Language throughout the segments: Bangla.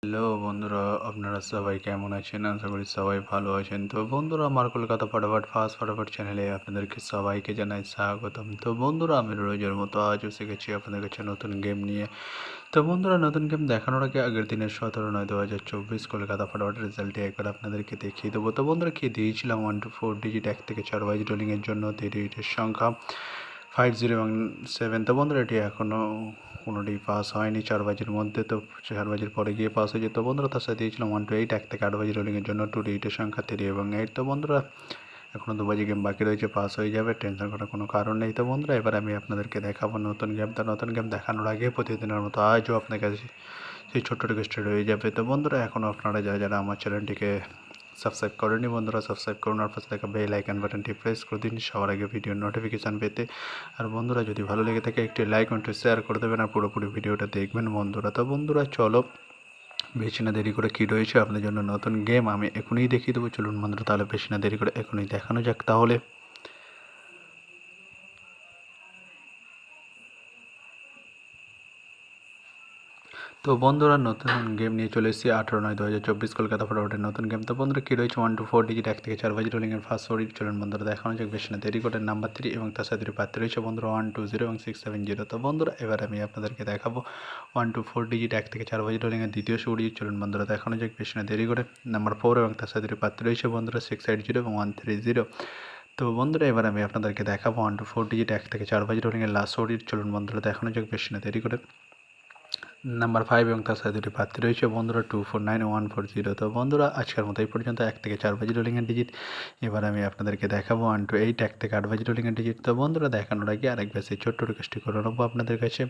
হ্যালো বন্ধুরা, আপনারা সবাই কেমন আছেন? আশা করি সবাই ভালো আছেন। তো বন্ধুরা, আমার কলকাতা ফটাফট ফার্স্ট ফটাফট চ্যানেলে আপনাদেরকে সবাইকে জানাই স্বাগতম। তো বন্ধুরা, আমি রোজের মতো আজও এসে গেছি আপনাদের কাছে নতুন গেম নিয়ে। তো বন্ধুরা, নতুন গেম দেখানোর আগে আগের দিনের 17/9/2024 কলকাতা ফটাফট রেজাল্টটি একবার আপনাদেরকে দেখিয়ে দেবো। তো বন্ধুরা, কি দিয়েছিলাম 1 to 4 ডিজিট 1 থেকে 4 বাইজ রোলিংয়ের জন্য 3 ডিজিটের সংখ্যা 50 এবং 7। তো বন্ধুরা, এটি এখনও কোনোটি পাস হয়নি 4 বাজির মধ্যে। তো 4 বাজির পরে গিয়ে পাস হয়ে যেত। তো বন্ধুরা, তার সাথে দিয়েছিলাম 1 to 8 1 থেকে 8 বাজি রোলিংয়ের জন্য 2 ডিজিটের সংখ্যা 3 এবং 8। তো বন্ধুরা, এখনও 2 বাজি গেম বাকি রয়েছে, পাস হয়ে যাবে, টেনশন করার কোনো কারণ নেই। তো বন্ধুরা, এবার আমি আপনাদেরকে দেখাবো নতুন গেম। তো নতুন গেম দেখানোর আগে প্রতিদিনের মতো আজও আপনার কাছে সেই ছোট্ট রিকোয়েস্টটা রয়ে যাবে। তো বন্ধুরা, এখনও আপনারা যারা আমার চ্যানেলটিকে সাবস্ক্রাইব করেনি, বন্ধুরা সাবস্ক্রাইব করুন আর পাশে থাকা বেল আইকন বাটনটি প্রেস করে দিন সবার আগে ভিডিওর নোটিফিকেশান পেতে। আর বন্ধুরা, যদি ভালো লেগে থাকে একটি লাইক একটু শেয়ার করে দেবেন আর পুরোপুরি ভিডিওটা দেখবেন বন্ধুরা। তো বন্ধুরা, চলো বেশি না দেরি করে কী রয়েছে আপনাদের জন্য নতুন গেম আমি এখনই দেখিয়ে দেবো। চলুন বন্ধুরা, তাহলে বেশি না দেরি করে এখনই দেখানো যাক তাহলে। তো বন্ধুরা, নতুন গেম নিয়ে চলে এসেছি 18/9/2024 কলকাতা ফটাফটের নতুন গেম। তো বন্ধুরা, কী রয়েছে 1 to 4 ডিজিট 1 থেকে 4 বাজি রোলিংয়ের ফার্স্ট ওডি। চলুন বন্ধুরা, দেখানো যাক বেশি না দেরি করে। নাম্বার 3 এবং তার সাথে প্রার্থী রয়েছে বন্ধুরা 1 2 0 এবং 6 7 0। তো বন্ধুরা, এবার আমি আপনাদেরকে দেখাবো 1 to 4 ডিজিট 1 থেকে 4 বাজি রোলিংয়ের দ্বিতীয় ওডি। চলুন বন্ধুরা, দেখানো যাক বেশি না দেরি করে। নাম্বার 4 এবং তার সাথে প্রার্থী রয়েছে বন্ধুরা 6 8 0 এবং 1 3 0। তো বন্ধুরা, এবার আমি আপনাদেরকে দেখাবো 1 to 4 ডিজিট 1 থেকে 4 বাজি রোলিংয়ের লাস্ট ওডি। চলুন বন্ধুরা, দেখানো যাক বেশি না দেরি করে। নাম্বার 5 এবং তার সাথে দুটি প্রার্থী রয়েছে বন্ধুরা 2 4 9 1 4 0। তো বন্ধুরা, আজকের মতো এই পর্যন্ত 1 থেকে 4 বাজি রোলিংয়ের ডিজিট। এবার আমি আপনাদেরকে দেখাবো 1 to 8 1 থেকে 8 বাজি রোলিংয়ের ডিজিট। তো বন্ধুরা, দেখানোর আগে আরেকবার সেই ছোট্ট রিকোয়েস্টটি করে নেবো আপনাদের কাছে।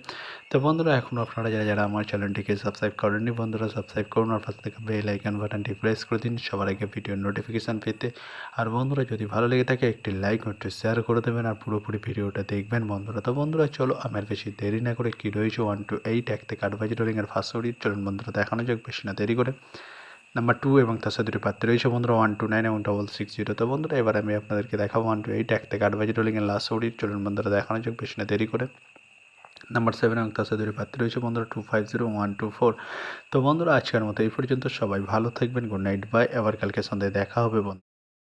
তো বন্ধুরা, এখনও আপনারা যারা আমার চ্যানেলটিকে সাবস্ক্রাইব করেননি, বন্ধুরা সাবস্ক্রাইব করুন আর পাশে থেকে বেল আইকন বাটনটি প্রেস করে দিন সবার আগে ভিডিওর নোটিফিকেশান পেতে। আর বন্ধুরা, যদি ভালো লেগে থাকে একটি লাইক একটু শেয়ার করে দেবেন আর পুরোপুরি ভিডিওটা দেখবেন বন্ধুরা। তো বন্ধুরা, চলো আমার বেশি দেরি না করে কী রয়েছে 1 to 8 1 থেকে 8 বাজি রোলিংয়ের ফার্স্ট ওডি। চলুন বন্ধুরা, দেখানো যাক বেশি না দেরি করে। নাম্বার 2 এবং তার সাথে দুটি প্রার্থী রয়েছে বন্ধুরা 1 2 9 এবং 6 6 0। তো বন্ধুরা, এবার আমি আপনাদেরকে দেখাবো 1 to 8 1 থেকে 8 বাজি রোলিংয়ের লাস্ট ওডি। চলুন বন্ধুরা, দেখানো যাক বেশি না দেরি করে। নাম্বার 7 এবং তার সাথে দুটি প্রার্থী রয়েছে বন্ধুরা 2 5 0 1 2 4। তো বন্ধুরা, আজকের মতো এই পর্যন্ত। সবাই ভালো থাকবেন। Good night, bye. আবার কালকে সন্ধ্যায় দেখা হবে বন্ধু।